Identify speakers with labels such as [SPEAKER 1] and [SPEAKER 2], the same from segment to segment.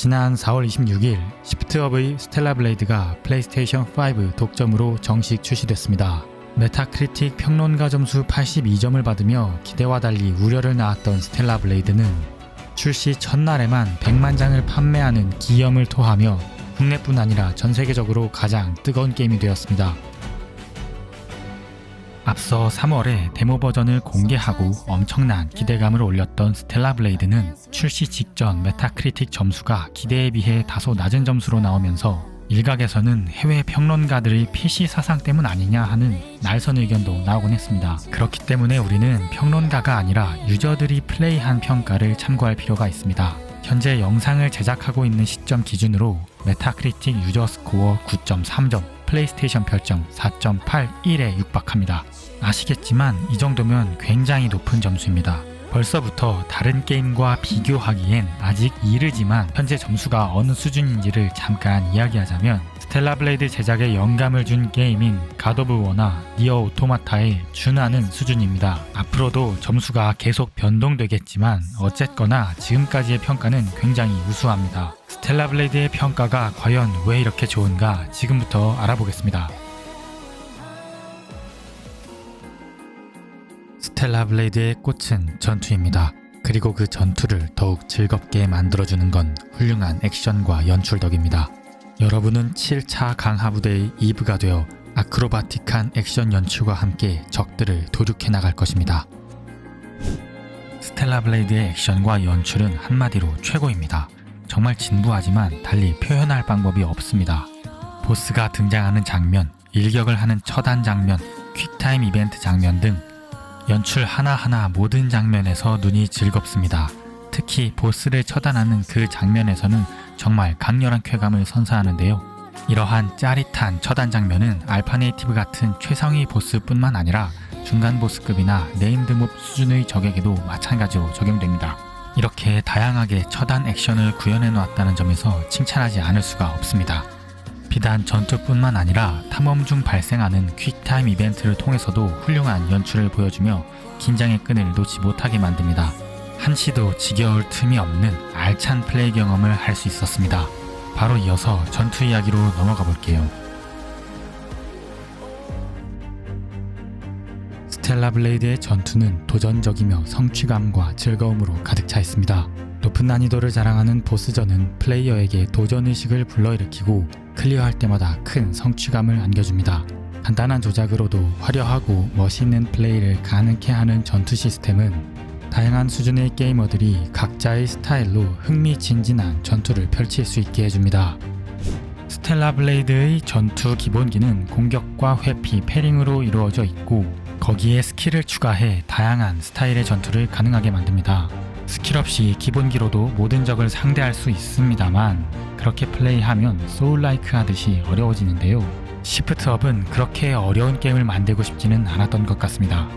[SPEAKER 1] 지난 4월 26일 시프트업의 스텔라 블레이드가 플레이스테이션 5 독점으로 정식 출시됐습니다. 메타크리틱 평론가 점수 82점을 받으며 기대와 달리 우려를 낳았던 스텔라 블레이드는 출시 첫날에만 100만 장을 판매하는 기염을 토하며 국내뿐 아니라 전 세계적으로 가장 뜨거운 게임이 되었습니다. 앞서 3월에 데모 버전을 공개하고 엄청난 기대감을 올렸던 스텔라 블레이드는 출시 직전 메타크리틱 점수가 기대에 비해 다소 낮은 점수로 나오면서 일각에서는 해외 평론가들의 PC 사상 때문 아니냐 하는 날선 의견도 나오곤 했습니다. 그렇기 때문에 우리는 평론가가 아니라 유저들이 플레이한 평가를 참고할 필요가 있습니다. 현재 영상을 제작하고 있는 시점 기준으로 메타크리틱 유저 스코어 9.3점, 플레이스테이션 별점 4.81에 육박합니다. 아시겠지만 이 정도면 굉장히 높은 점수입니다. 벌써부터 다른 게임과 비교하기엔 아직 이르지만 현재 점수가 어느 수준인지를 잠깐 이야기하자면 스텔라 블레이드 제작에 영감을 준 게임인 갓 오브 워나 니어 오토마타에 준하는 수준입니다. 앞으로도 점수가 계속 변동되겠지만 어쨌거나 지금까지의 평가는 굉장히 우수합니다. 스텔라 블레이드의 평가가 과연 왜 이렇게 좋은가 지금부터 알아보겠습니다. 스텔라 블레이드의 꽃은 전투입니다. 그리고 그 전투를 더욱 즐겁게 만들어주는 건 훌륭한 액션과 연출 덕입니다. 여러분은 7차 강화 부대의 이브가 되어 아크로바틱한 액션 연출과 함께 적들을 도륙해 나갈 것입니다. 스텔라 블레이드의 액션과 연출은 한마디로 최고입니다. 정말 진부하지만 달리 표현할 방법이 없습니다. 보스가 등장하는 장면, 일격을 하는 처단 장면, 퀵타임 이벤트 장면 등 연출 하나하나 모든 장면에서 눈이 즐겁습니다. 특히 보스를 처단하는 그 장면에서는 정말 강렬한 쾌감을 선사하는데요. 이러한 짜릿한 처단 장면은 알파 네이티브 같은 최상위 보스뿐만 아니라 중간 보스급이나 네임드몹 수준의 적에게도 마찬가지로 적용됩니다. 이렇게 다양하게 처단 액션을 구현해 놓았다는 점에서 칭찬하지 않을 수가 없습니다. 비단 전투뿐만 아니라 탐험 중 발생하는 퀵타임 이벤트를 통해서도 훌륭한 연출을 보여주며 긴장의 끈을 놓지 못하게 만듭니다. 한시도 지겨울 틈이 없는 알찬 플레이 경험을 할 수 있었습니다. 바로 이어서 전투 이야기로 넘어가 볼게요. 스텔라 블레이드의 전투는 도전적이며 성취감과 즐거움으로 가득 차 있습니다. 높은 난이도를 자랑하는 보스전은 플레이어에게 도전의식을 불러일으키고 클리어할 때마다 큰 성취감을 안겨줍니다. 간단한 조작으로도 화려하고 멋있는 플레이를 가능케 하는 전투 시스템은 다양한 수준의 게이머들이 각자의 스타일로 흥미진진한 전투를 펼칠 수 있게 해줍니다. 스텔라 블레이드의 전투 기본기는 공격과 회피, 패링으로 이루어져 있고 거기에 스킬을 추가해 다양한 스타일의 전투를 가능하게 만듭니다. 스킬 없이 기본기로도 모든 적을 상대할 수 있습니다만 그렇게 플레이하면 소울라이크 하듯이 어려워지는데요. 시프트업은 그렇게 어려운 게임을 만들고 싶지는 않았던 것 같습니다.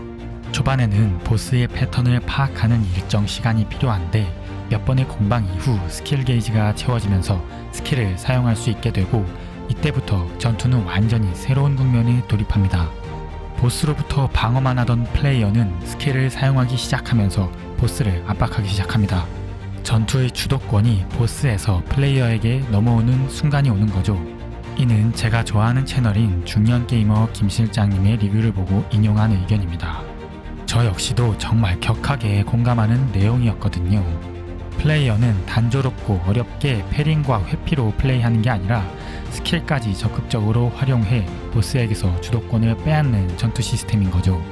[SPEAKER 1] 초반에는 보스의 패턴을 파악하는 일정 시간이 필요한데 몇 번의 공방 이후 스킬 게이지가 채워지면서 스킬을 사용할 수 있게 되고 이때부터 전투는 완전히 새로운 국면에 돌입합니다. 보스로부터 방어만 하던 플레이어는 스킬을 사용하기 시작하면서 보스를 압박하기 시작합니다. 전투의 주도권이 보스에서 플레이어에게 넘어오는 순간이 오는 거죠. 이는 제가 좋아하는 채널인 중년게이머 김실장님의 리뷰를 보고 인용한 의견입니다. 저 역시도 정말 격하게 공감하는 내용이었거든요. 플레이어는 단조롭고 어렵게 패링과 회피로 플레이하는 게 아니라 스킬까지 적극적으로 활용해 보스에게서 주도권을 빼앗는 전투 시스템인 거죠.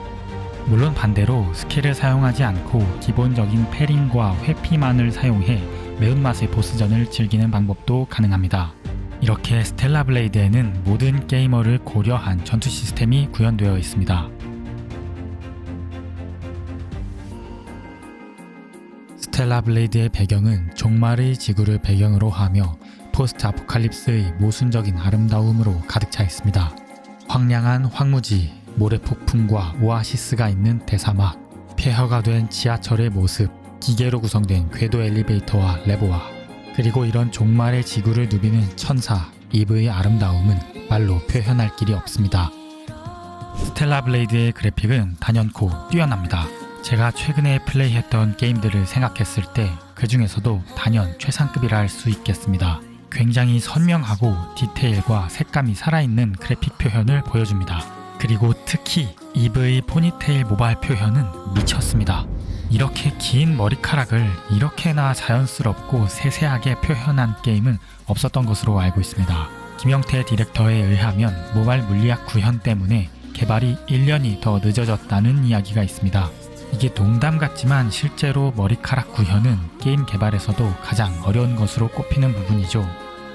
[SPEAKER 1] 물론 반대로 스킬을 사용하지 않고 기본적인 패링과 회피만을 사용해 매운맛의 보스전을 즐기는 방법도 가능합니다. 이렇게 스텔라 블레이드에는 모든 게이머를 고려한 전투 시스템이 구현되어 있습니다. 스텔라 블레이드의 배경은 종말의 지구를 배경으로 하며 포스트 아포칼립스의 모순적인 아름다움으로 가득 차 있습니다. 황량한 황무지, 모래폭풍과 오아시스가 있는 대사막, 폐허가 된 지하철의 모습, 기계로 구성된 궤도 엘리베이터와 레버와 그리고 이런 종말의 지구를 누비는 천사, 이브의 아름다움은 말로 표현할 길이 없습니다. 스텔라 블레이드의 그래픽은 단연코 뛰어납니다. 제가 최근에 플레이했던 게임들을 생각했을 때 그 중에서도 단연 최상급이라 할 수 있겠습니다. 굉장히 선명하고 디테일과 색감이 살아있는 그래픽 표현을 보여줍니다. 그리고 특히 이브의 포니테일 모발 표현은 미쳤습니다. 이렇게 긴 머리카락을 이렇게나 자연스럽고 세세하게 표현한 게임은 없었던 것으로 알고 있습니다. 김영태 디렉터에 의하면 모발 물리학 구현 때문에 개발이 1년이 더 늦어졌다는 이야기가 있습니다. 이게 농담 같지만 실제로 머리카락 구현은 게임 개발에서도 가장 어려운 것으로 꼽히는 부분이죠.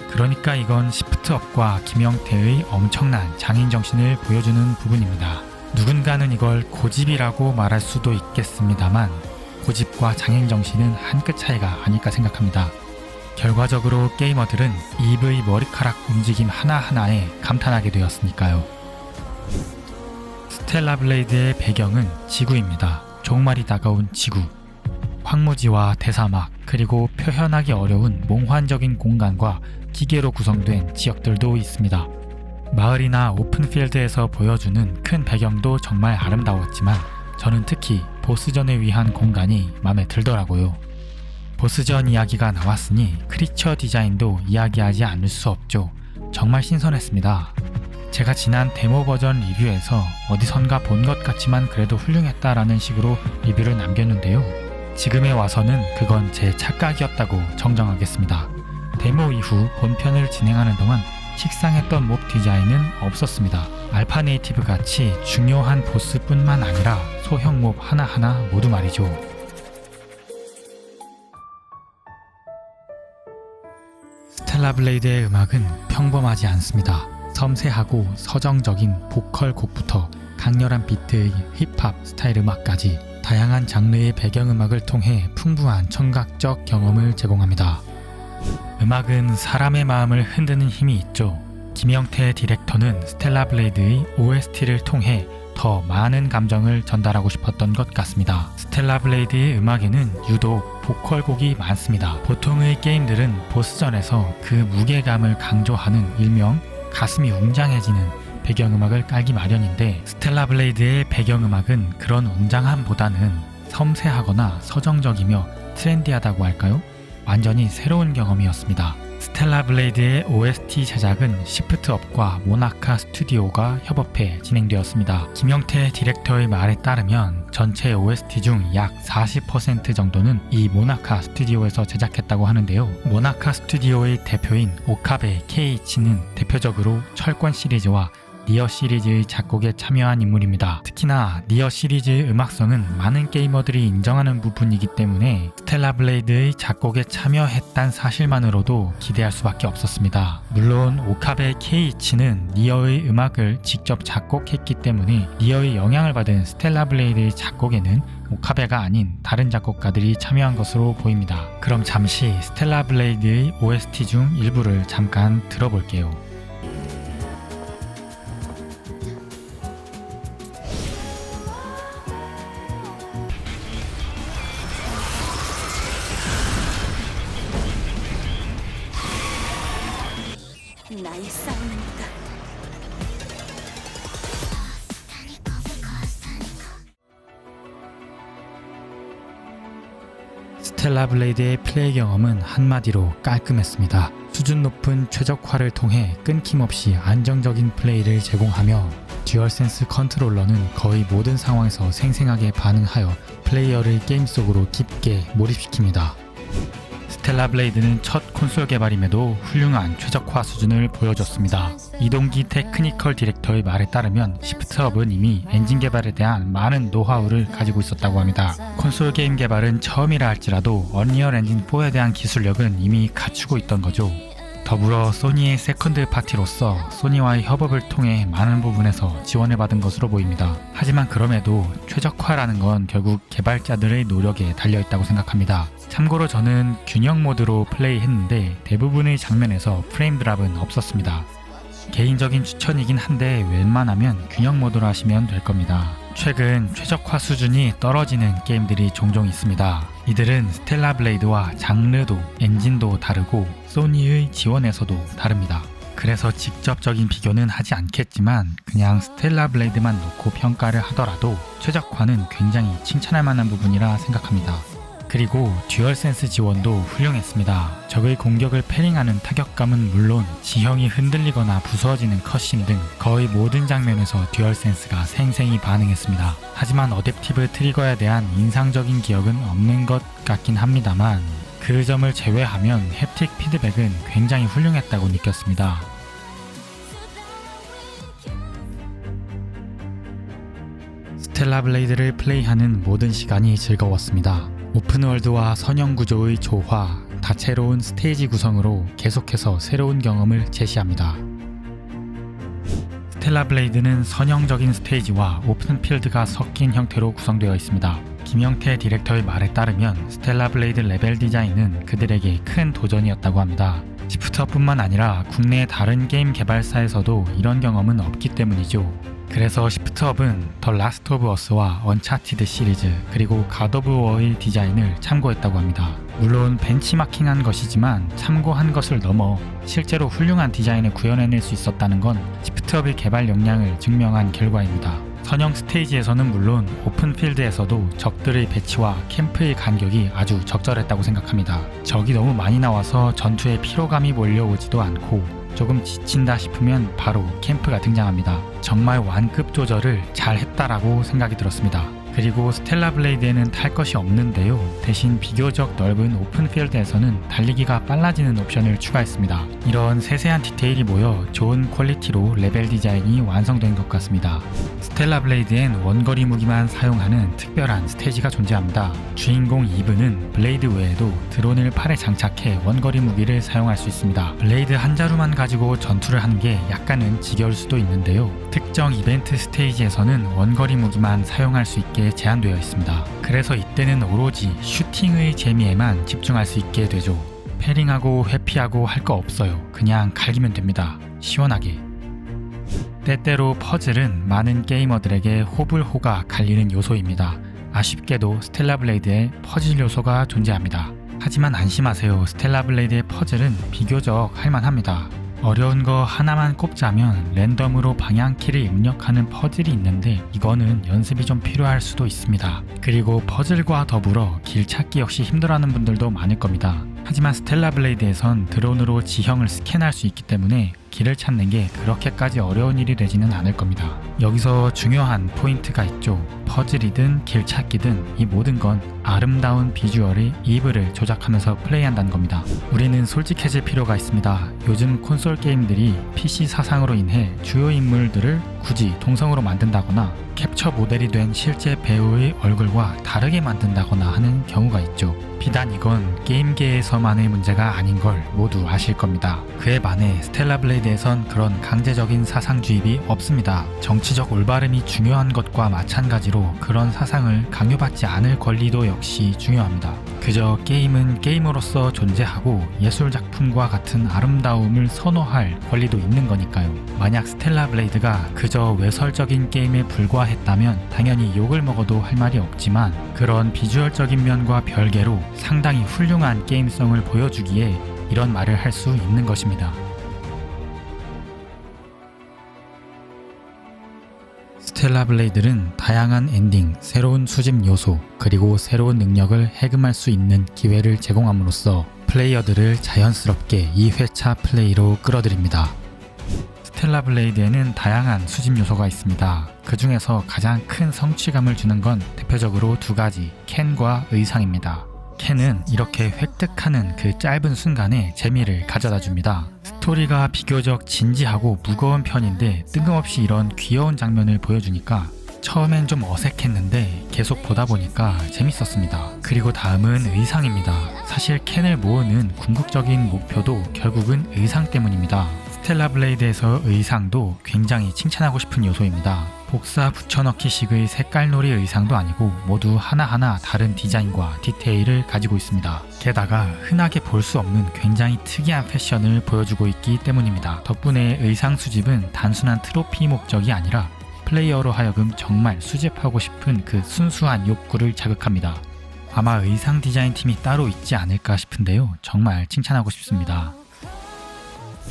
[SPEAKER 1] 그러니까 이건 시프트업과 김영태의 엄청난 장인정신을 보여주는 부분입니다. 누군가는 이걸 고집이라고 말할 수도 있겠습니다만 고집과 장인정신은 한 끗 차이가 아닐까 생각합니다. 결과적으로 게이머들은 이브의 머리카락 움직임 하나하나에 감탄하게 되었으니까요. 스텔라 블레이드의 배경은 지구입니다. 종말이 다가온 지구. 황무지와 대사막, 그리고 표현하기 어려운 몽환적인 공간과 기계로 구성된 지역들도 있습니다. 마을이나 오픈필드에서 보여주는 큰 배경도 정말 아름다웠지만 저는 특히 보스전을 위한 공간이 마음에 들더라고요. 보스전 이야기가 나왔으니 크리처 디자인도 이야기하지 않을 수 없죠. 정말 신선했습니다. 제가 지난 데모 버전 리뷰에서 어디선가 본 것 같지만 그래도 훌륭했다라는 식으로 리뷰를 남겼는데요. 지금에 와서는 그건 제 착각이었다고 정정하겠습니다. 데모 이후 본편을 진행하는 동안 식상했던 몹 디자인은 없었습니다. 알파 네이티브 같이 중요한 보스뿐만 아니라 소형 몹 하나하나 모두 말이죠. 스텔라 블레이드의 음악은 평범하지 않습니다. 섬세하고 서정적인 보컬 곡부터 강렬한 비트의 힙합 스타일 음악까지 다양한 장르의 배경음악을 통해 풍부한 청각적 경험을 제공합니다. 음악은 사람의 마음을 흔드는 힘이 있죠. 김영태 디렉터는 스텔라 블레이드의 OST를 통해 더 많은 감정을 전달하고 싶었던 것 같습니다. 스텔라 블레이드의 음악에는 유독 보컬곡이 많습니다. 보통의 게임들은 보스전에서 그 무게감을 강조하는 일명 가슴이 웅장해지는 배경음악을 깔기 마련인데 스텔라 블레이드의 배경음악은 그런 웅장함보다는 섬세하거나 서정적이며 트렌디하다고 할까요? 완전히 새로운 경험이었습니다. 스텔라 블레이드의 OST 제작은 시프트업과 모나카 스튜디오가 협업해 진행되었습니다. 김영태 디렉터의 말에 따르면 전체 OST 중 약 40% 정도는 이 모나카 스튜디오에서 제작했다고 하는데요. 모나카 스튜디오의 대표인 오카베 케이이치는 대표적으로 철권 시리즈와 니어 시리즈의 작곡에 참여한 인물입니다. 특히나 니어 시리즈의 음악성은 많은 게이머들이 인정하는 부분이기 때문에 스텔라 블레이드의 작곡에 참여했다는 사실만으로도 기대할 수밖에 없었습니다. 물론 오카베 케이이치는 니어의 음악을 직접 작곡했기 때문에 니어의 영향을 받은 스텔라 블레이드의 작곡에는 오카베가 아닌 다른 작곡가들이 참여한 것으로 보입니다. 그럼 잠시 스텔라 블레이드의 OST 중 일부를 잠깐 들어볼게요.
[SPEAKER 2] 나의 싸움입니다.
[SPEAKER 1] 스텔라 블레이드의 플레이 경험은 한마디로 깔끔했습니다. 수준 높은 최적화를 통해 끊김없이 안정적인 플레이를 제공하며 듀얼센스 컨트롤러는 거의 모든 상황에서 생생하게 반응하여 플레이어를 게임 속으로 깊게 몰입시킵니다. 스텔라 블레이드는 첫 콘솔 개발임에도 훌륭한 최적화 수준을 보여줬습니다. 이동기 테크니컬 디렉터의 말에 따르면 시프트업은 이미 엔진 개발에 대한 많은 노하우를 가지고 있었다고 합니다. 콘솔 게임 개발은 처음이라 할지라도 언리얼 엔진 4에 대한 기술력은 이미 갖추고 있던 거죠. 더불어 소니의 세컨드 파티로서 소니와의 협업을 통해 많은 부분에서 지원을 받은 것으로 보입니다. 하지만 그럼에도 최적화라는 건 결국 개발자들의 노력에 달려있다고 생각합니다. 참고로 저는 균형 모드로 플레이했는데 대부분의 장면에서 프레임 드랍은 없었습니다. 개인적인 추천이긴 한데 웬만하면 균형 모드로 하시면 될 겁니다. 최근 최적화 수준이 떨어지는 게임들이 종종 있습니다. 이들은 스텔라 블레이드와 장르도 엔진도 다르고 소니의 지원에서도 다릅니다. 그래서 직접적인 비교는 하지 않겠지만 그냥 스텔라 블레이드만 놓고 평가를 하더라도 최적화는 굉장히 칭찬할 만한 부분이라 생각합니다. 그리고 듀얼센스 지원도 훌륭했습니다. 적의 공격을 패링하는 타격감은 물론 지형이 흔들리거나 부서지는 컷신 등 거의 모든 장면에서 듀얼센스가 생생히 반응했습니다. 하지만 어댑티브 트리거에 대한 인상적인 기억은 없는 것 같긴 합니다만 그 점을 제외하면 햅틱 피드백은 굉장히 훌륭했다고 느꼈습니다. 스텔라 블레이드를 플레이하는 모든 시간이 즐거웠습니다. 오픈월드와 선형 구조의 조화, 다채로운 스테이지 구성으로 계속해서 새로운 경험을 제시합니다. 스텔라 블레이드는 선형적인 스테이지와 오픈필드가 섞인 형태로 구성되어 있습니다. 김영태 디렉터의 말에 따르면 스텔라 블레이드 레벨 디자인은 그들에게 큰 도전이었다고 합니다. 시프트업뿐만 아니라 국내 다른 게임 개발사에서도 이런 경험은 없기 때문이죠. 그래서 시프트업은 더 라스트 오브 어스와 언차티드 시리즈 그리고 갓 오브 워의 디자인을 참고했다고 합니다. 물론 벤치마킹한 것이지만 참고한 것을 넘어 실제로 훌륭한 디자인을 구현해낼 수 있었다는 건 시프트업의 개발 역량을 증명한 결과입니다. 선형 스테이지에서는 물론 오픈필드에서도 적들의 배치와 캠프의 간격이 아주 적절했다고 생각합니다. 적이 너무 많이 나와서 전투에 피로감이 몰려오지도 않고 조금 지친다 싶으면 바로 캠프가 등장합니다. 정말 완급 조절을 잘 했다라고 생각이 들었습니다. 그리고 스텔라 블레이드에는 탈 것이 없는데요. 대신 비교적 넓은 오픈필드에서는 달리기가 빨라지는 옵션을 추가했습니다. 이런 세세한 디테일이 모여 좋은 퀄리티로 레벨 디자인이 완성된 것 같습니다. 스텔라 블레이드엔 원거리 무기만 사용하는 특별한 스테이지가 존재합니다. 주인공 이브는 블레이드 외에도 드론을 팔에 장착해 원거리 무기를 사용할 수 있습니다. 블레이드 한 자루만 가지고 전투를 하는 게 약간은 지겨울 수도 있는데요. 특정 이벤트 스테이지에서는 원거리 무기만 사용할 수 있게 제한되어 있습니다. 그래서 이때는 오로지 슈팅의 재미에만 집중할 수 있게 되죠. 패링하고 회피하고 할 거 없어요. 그냥 갈기면 됩니다. 시원하게. 때때로 퍼즐은 많은 게이머들에게 호불호가 갈리는 요소입니다. 아쉽게도 스텔라 블레이드에 퍼즐 요소가 존재합니다. 하지만 안심하세요. 스텔라 블레이드의 퍼즐은 비교적 할만합니다. 어려운 거 하나만 꼽자면 랜덤으로 방향키를 입력하는 퍼즐이 있는데 이거는 연습이 좀 필요할 수도 있습니다. 그리고 퍼즐과 더불어 길 찾기 역시 힘들어하는 분들도 많을 겁니다. 하지만 스텔라 블레이드에선 드론으로 지형을 스캔할 수 있기 때문에 길을 찾는 게 그렇게까지 어려운 일이 되지는 않을 겁니다. 여기서 중요한 포인트가 있죠. 퍼즐이든 길 찾기든 이 모든 건 아름다운 비주얼의 이브를 조작하면서 플레이한다는 겁니다. 우리는 솔직해질 필요가 있습니다. 요즘 콘솔 게임들이 PC 사상으로 인해 주요 인물들을 굳이 동성으로 만든다거나 캡처 모델이 된 실제 배우의 얼굴과 다르게 만든다거나 하는 경우가 있죠. 비단 이건 게임계에서만의 문제가 아닌 걸 모두 아실 겁니다. 그에 반해 스텔라 블레이드에선 그런 강제적인 사상 주입이 없습니다. 정치적 올바름이 중요한 것과 마찬가지로 그런 사상을 강요받지 않을 권리도 역시 중요합니다. 그저 게임은 게임으로서 존재하고 예술작품과 같은 아름다움을 선호할 권리도 있는 거니까요. 만약 스텔라 블레이드가 그저 외설적인 게임에 불과했다면 당연히 욕을 먹어도 할 말이 없지만 그런 비주얼적인 면과 별개로 상당히 훌륭한 게임성을 보여주기에 이런 말을 할 수 있는 것입니다. 스텔라 블레이드는 다양한 엔딩, 새로운 수집 요소, 그리고 새로운 능력을 해금할 수 있는 기회를 제공함으로써 플레이어들을 자연스럽게 2회차 플레이로 끌어들입니다. 스텔라 블레이드에는 다양한 수집 요소가 있습니다. 그 중에서 가장 큰 성취감을 주는 건 대표적으로 두 가지, 캔과 의상입니다. 캔은 이렇게 획득하는 그 짧은 순간에 재미를 가져다 줍니다. 스토리가 비교적 진지하고 무거운 편인데 뜬금없이 이런 귀여운 장면을 보여주니까 처음엔 좀 어색했는데 계속 보다 보니까 재밌었습니다. 그리고 다음은 의상입니다. 사실 캔을 모으는 궁극적인 목표도 결국은 의상 때문입니다. 스텔라 블레이드에서 의상도 굉장히 칭찬하고 싶은 요소입니다. 복사 붙여넣기식의 색깔놀이 의상도 아니고 모두 하나하나 다른 디자인과 디테일을 가지고 있습니다. 게다가 흔하게 볼 수 없는 굉장히 특이한 패션을 보여주고 있기 때문입니다. 덕분에 의상 수집은 단순한 트로피 목적이 아니라 플레이어로 하여금 정말 수집하고 싶은 그 순수한 욕구를 자극합니다. 아마 의상 디자인 팀이 따로 있지 않을까 싶은데요. 정말 칭찬하고 싶습니다.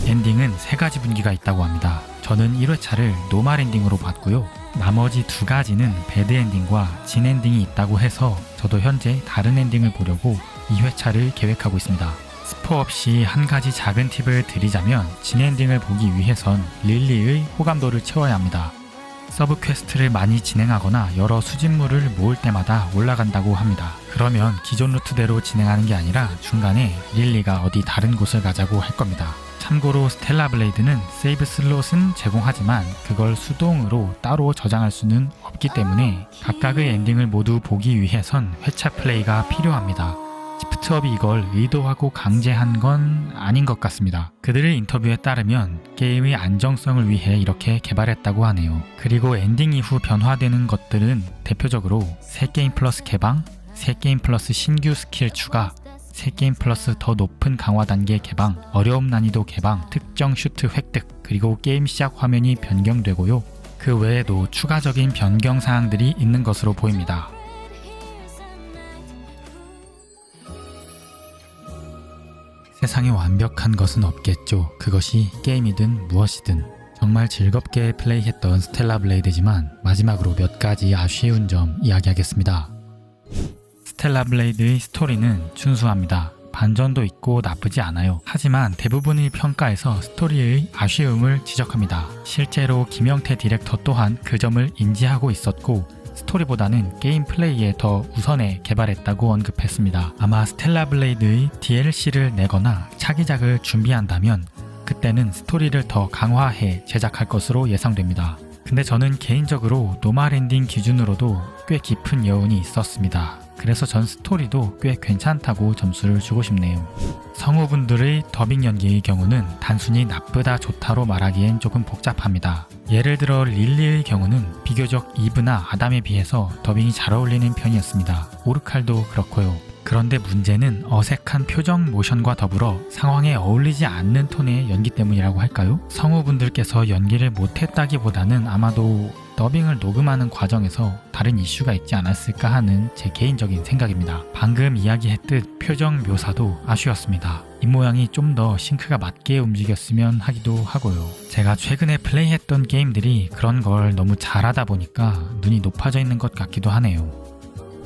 [SPEAKER 1] 엔딩은 3가지 분기가 있다고 합니다. 저는 1회차를 노말 엔딩으로 봤고요. 나머지 2가지는 배드 엔딩과 진 엔딩이 있다고 해서 저도 현재 다른 엔딩을 보려고 2회차를 계획하고 있습니다. 스포 없이 한 가지 작은 팁을 드리자면 진 엔딩을 보기 위해선 릴리의 호감도를 채워야 합니다. 서브 퀘스트를 많이 진행하거나 여러 수집물을 모을 때마다 올라간다고 합니다. 그러면 기존 루트대로 진행하는 게 아니라 중간에 릴리가 어디 다른 곳을 가자고 할 겁니다. 참고로 스텔라 블레이드는 세이브 슬롯은 제공하지만 그걸 수동으로 따로 저장할 수는 없기 때문에 각각의 엔딩을 모두 보기 위해선 회차 플레이가 필요합니다. 시프트업이 이걸 의도하고 강제한 건 아닌 것 같습니다. 그들의 인터뷰에 따르면 게임의 안정성을 위해 이렇게 개발했다고 하네요. 그리고 엔딩 이후 변화되는 것들은 대표적으로 새 게임 플러스 개방, 새 게임 플러스 신규 스킬 추가, 새 게임 플러스 더 높은 강화 단계 개방, 어려움 난이도 개방, 특정 슈트 획득, 그리고 게임 시작 화면이 변경되고요. 그 외에도 추가적인 변경 사항들이 있는 것으로 보입니다. 세상에 완벽한 것은 없겠죠. 그것이 게임이든 무엇이든. 정말 즐겁게 플레이했던 스텔라 블레이드지만 마지막으로 몇 가지 아쉬운 점 이야기하겠습니다. 스텔라 블레이드의 스토리는 준수합니다. 반전도 있고 나쁘지 않아요. 하지만 대부분의 평가에서 스토리의 아쉬움을 지적합니다. 실제로 김영태 디렉터 또한 그 점을 인지하고 있었고 스토리보다는 게임 플레이에 더 우선해 개발했다고 언급했습니다. 아마 스텔라 블레이드의 DLC를 내거나 차기작을 준비한다면 그때는 스토리를 더 강화해 제작할 것으로 예상됩니다. 근데 저는 개인적으로 노말 엔딩 기준으로도 꽤 깊은 여운이 있었습니다. 그래서 전 스토리도 꽤 괜찮다고 점수를 주고 싶네요. 성우분들의 더빙 연기의 경우는 단순히 나쁘다 좋다로 말하기엔 조금 복잡합니다. 예를 들어 릴리의 경우는 비교적 이브나 아담에 비해서 더빙이 잘 어울리는 편이었습니다. 오르칼도 그렇고요. 그런데 문제는 어색한 표정 모션과 더불어 상황에 어울리지 않는 톤의 연기 때문이라고 할까요? 성우분들께서 연기를 못했다기보다는 아마도 더빙을 녹음하는 과정에서 다른 이슈가 있지 않았을까 하는 제 개인적인 생각입니다. 방금 이야기했듯 표정 묘사도 아쉬웠습니다. 입모양이 좀 더 싱크가 맞게 움직였으면 하기도 하고요. 제가 최근에 플레이했던 게임들이 그런 걸 너무 잘하다 보니까 눈이 높아져 있는 것 같기도 하네요.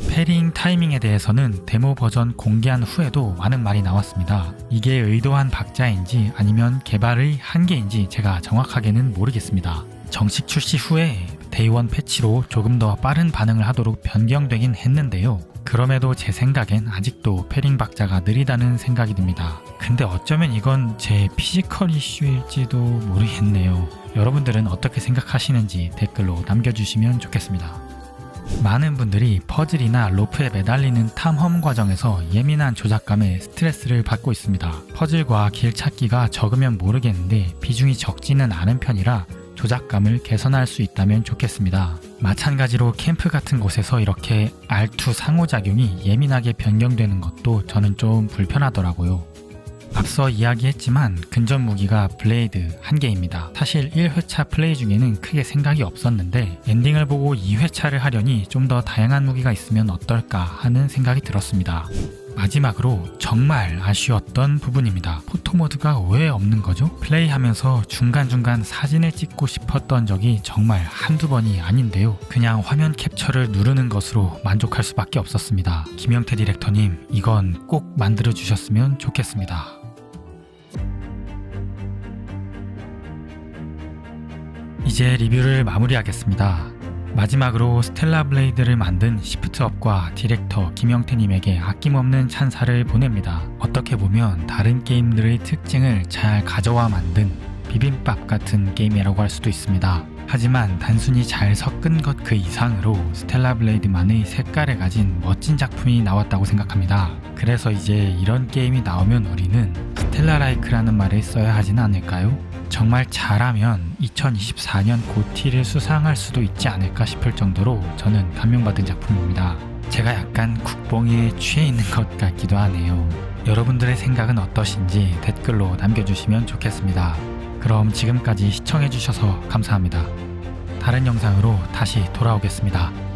[SPEAKER 1] 패링 타이밍에 대해서는 데모 버전 공개한 후에도 많은 말이 나왔습니다. 이게 의도한 박자인지 아니면 개발의 한계인지 제가 정확하게는 모르겠습니다. 정식 출시 후에 데이원 패치로 조금 더 빠른 반응을 하도록 변경되긴 했는데요. 그럼에도 제 생각엔 아직도 패링 박자가 느리다는 생각이 듭니다. 근데 어쩌면 이건 제 피지컬 이슈일지도 모르겠네요. 여러분들은 어떻게 생각하시는지 댓글로 남겨주시면 좋겠습니다. 많은 분들이 퍼즐이나 로프에 매달리는 탐험 과정에서 예민한 조작감에 스트레스를 받고 있습니다. 퍼즐과 길 찾기가 적으면 모르겠는데 비중이 적지는 않은 편이라 조작감을 개선할 수 있다면 좋겠습니다. 마찬가지로 캠프 같은 곳에서 이렇게 R2 상호작용이 예민하게 변경되는 것도 저는 좀 불편하더라고요. 앞서 이야기했지만 근접 무기가 블레이드 1개입니다. 사실 1회차 플레이 중에는 크게 생각이 없었는데 엔딩을 보고 2회차를 하려니 좀 더 다양한 무기가 있으면 어떨까 하는 생각이 들었습니다. 마지막으로 정말 아쉬웠던 부분입니다. 포토모드가 왜 없는 거죠? 플레이하면서 중간중간 사진을 찍고 싶었던 적이 정말 한두 번이 아닌데요. 그냥 화면 캡처를 누르는 것으로 만족할 수밖에 없었습니다. 김영태 디렉터님, 이건 꼭 만들어 주셨으면 좋겠습니다. 이제 리뷰를 마무리하겠습니다. 마지막으로 스텔라 블레이드를 만든 시프트업과 디렉터 김영태님에게 아낌없는 찬사를 보냅니다. 어떻게 보면 다른 게임들의 특징을 잘 가져와 만든 비빔밥 같은 게임이라고 할 수도 있습니다. 하지만 단순히 잘 섞은 것 그 이상으로 스텔라 블레이드만의 색깔을 가진 멋진 작품이 나왔다고 생각합니다. 그래서 이제 이런 게임이 나오면 우리는 스텔라 라이크라는 말을 써야 하지는 않을까요? 정말 잘하면 2024년 고티를 수상할 수도 있지 않을까 싶을 정도로 저는 감명받은 작품입니다. 제가 약간 국뽕에 취해 있는 것 같기도 하네요. 여러분들의 생각은 어떠신지 댓글로 남겨주시면 좋겠습니다. 그럼 지금까지 시청해주셔서 감사합니다. 다른 영상으로 다시 돌아오겠습니다.